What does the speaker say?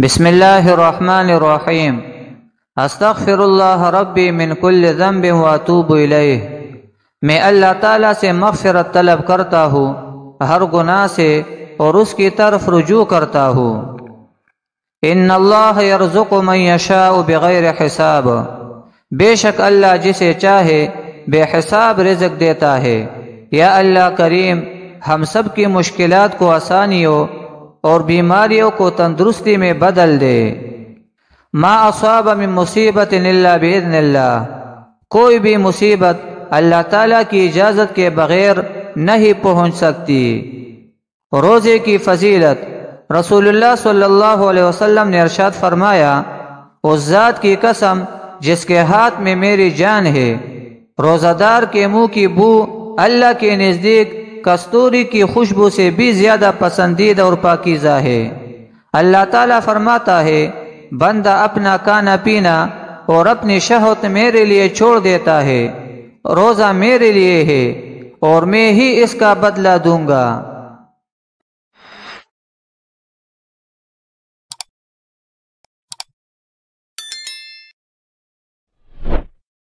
بسم اللہ الرحمن الرحیم۔ استغفر اللہ ربی من کل ذنب واتوب الیہ۔ میں اللہ تعالیٰ سے مغفرت طلب کرتا ہوں ہر گناہ سے اور اس کی طرف رجوع کرتا ہوں۔ ان اللہ یرزق من یشاء بغیر حساب۔ بے شک اللہ جسے چاہے بے حساب رزق دیتا ہے۔ یا اللہ کریم ہم سب کی مشکلات کو آسانیوں اور بیماریوں کو تندرستی میں بدل دے۔ ما اصاب من مصیبت الا باذن اللہ۔ کوئی بھی مصیبت اللہ تعالیٰ کی اجازت کے بغیر نہیں پہنچ سکتی۔ روزے کی فضیلت۔ رسول اللہ صلی اللہ علیہ وسلم نے ارشاد فرمایا، اس ذات کی قسم جس کے ہاتھ میں میری جان ہے، روزہ دار کے منہ کی بو اللہ کے نزدیک کستوری کی خوشبو سے بھی زیادہ پسندیدہ اور پاکیزہ ہے۔ اللہ تعالیٰ فرماتا ہے، بندہ اپنا کھانا پینا اور اپنی شہوت میرے لیے چھوڑ دیتا ہے، روزہ میرے لیے ہے اور میں ہی اس کا بدلہ دوں گا۔